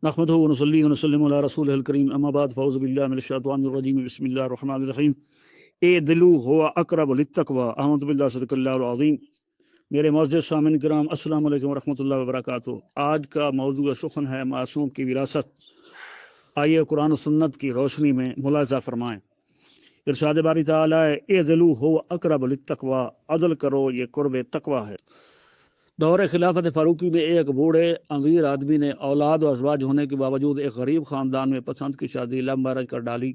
نحمدہ ونصلی ونسلم علی رسولہ الکریم اما بعد فاعوذ باللہ من الشیطان الرجیم بسم اللہ الرحمن الرحیم اعدلوا هو اقرب للتقوی اعوذ باللہ صدق اللہ العظیم۔ میرے معزز سامعین کرام، السلام علیکم ورحمۃ اللہ وبرکاتہ۔ آج کا موضوع سخن ہے معصوم کی وراثت۔ آئیے قرآن و سنت کی روشنی میں ملاحظہ فرمائیں۔ ارشاد باری تعالیٰ ہے اعدلوا هو اقرب للتقوی، عدل کرو یہ قرب تقوی ہے۔ دور خلافت فاروقی میں ایک بوڑھے امیر آدمی نے اولاد و ازواج ہونے کے باوجود ایک غریب خاندان میں پسند کی شادی لو میرج کر ڈالی،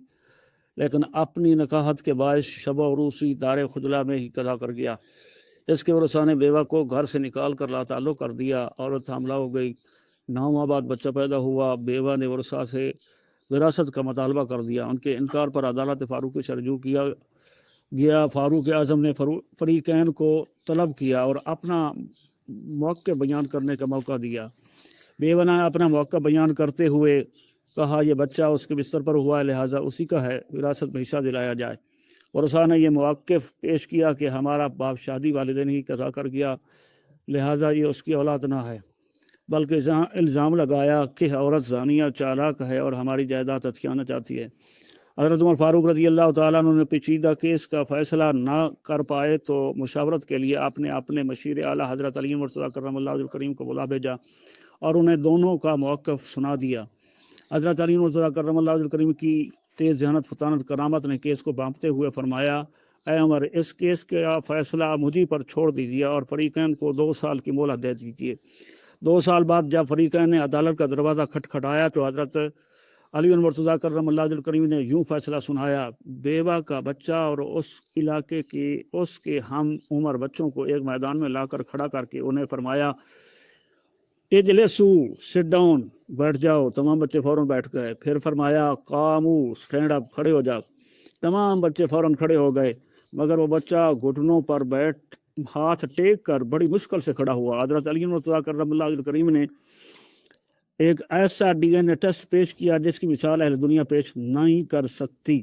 لیکن اپنی نکاحت کے باعث شب و عروسی دار خجلہ میں ہی قضا کر گیا۔ اس کے ورثاء نے بیوہ کو گھر سے نکال کر لا تعلق کر دیا، عورت حاملہ ہو گئی، 9 ماہ بعد بچہ پیدا ہوا۔ بیوہ نے ورثاء سے وراثت کا مطالبہ کر دیا، ان کے انکار پر عدالت فاروقی سے رجوع کیا گیا۔ فاروق اعظم نے فریقین کو طلب کیا اور اپنا موقع بیان کرنے کا موقع دیا۔ بیوہ نے اپنا موقع بیان کرتے ہوئے کہا یہ بچہ اس کے بستر پر ہوا ہے، لہٰذا اسی کا ہے، وراثت میں حصہ دلایا جائے۔ ورثاء نے یہ موقف پیش کیا کہ ہمارا باپ شادی والدین ہی قضا کر گیا، لہٰذا یہ اس کی اولاد نہ ہے، بلکہ الزام لگایا کہ عورت زانیہ چالاک ہے اور ہماری جائیداد ہتھیانا چاہتی ہے۔ حضرت عمر فاروق رضی اللہ تعالیٰ عنہ نے پیچیدہ کیس کا فیصلہ نہ کر پائے تو مشاورت کے لیے اپنے مشیر اعلیٰ حضرت علی مرتضیٰ کرم اللہ وجہہ الکریم کو بلا بھیجا اور انہیں دونوں کا موقف سنا دیا۔ حضرت علی مرتضیٰ کرم اللہ وجہہ الکریم کی تیز ذہانت، فطانت، کرامت نے کیس کو بانپتے ہوئے فرمایا، اے عمر، اس کیس کا فیصلہ مجھے پر چھوڑ دیجیے اور فریقین کو 2 سال کی مہلت دے دیجیے۔ 2 سال بعد جب فریقین نے عدالت کا دروازہ کھٹکھٹایا تو حضرت علی مرتضیٰ کرم اللہ وجہہ الکریم نے یوں فیصلہ سنایا، بیوہ کا بچہ اور اس علاقے کے اس کے ہم عمر بچوں کو ایک میدان میں لا کر کھڑا کر کے انہیں فرمایا، اجلسو، سٹ ڈاؤن، بیٹھ جاؤ۔ تمام بچے فوراً بیٹھ گئے۔ پھر فرمایا، قامو، سٹینڈ اپ، کھڑے ہو جاؤ۔ تمام بچے فوراً کھڑے ہو گئے، مگر وہ بچہ گھٹنوں پر بیٹھ ہاتھ ٹیک کر بڑی مشکل سے کھڑا ہوا۔ حضرت علی مرتضیٰ کرم اللہ وجہہ الکریم نے ایک ایسا DNA ٹیسٹ پیش کیا جس کی مثال اہل دنیا پیش نہیں کر سکتی۔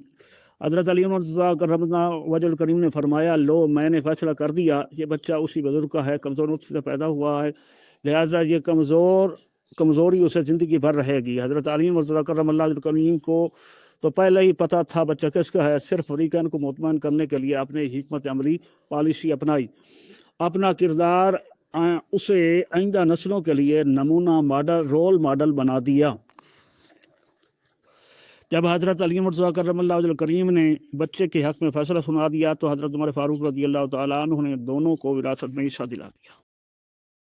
حضرت علی مرتضیٰ کرم اللہ وجہہ الکریم نے فرمایا، لو، میں نے فیصلہ کر دیا، یہ بچہ اسی بزرگ کا ہے، کمزور نطفے سے پیدا ہوا ہے، لہٰذا یہ کمزوری اسے زندگی بھر رہے گی۔ حضرت علی مرتضیٰ کرم اللہ وجہہ الکریم کو تو پہلے ہی پتہ تھا بچہ کس کا ہے، صرف فریقین کو مطمئن کرنے کے لیے اپنے حکمت عملی پالیسی اپنائی، اپنا کردار اسے آئندہ نسلوں کے لیے نمونہ رول ماڈل بنا دیا۔ جب حضرت علی مرتضیٰ کرم اللہ وجہہ الکریم نے بچے کے حق میں فیصلہ سنا دیا تو حضرت عمر فاروق رضی اللہ تعالیٰ عنہ نے دونوں کو وراثت میں حصہ دلا دیا۔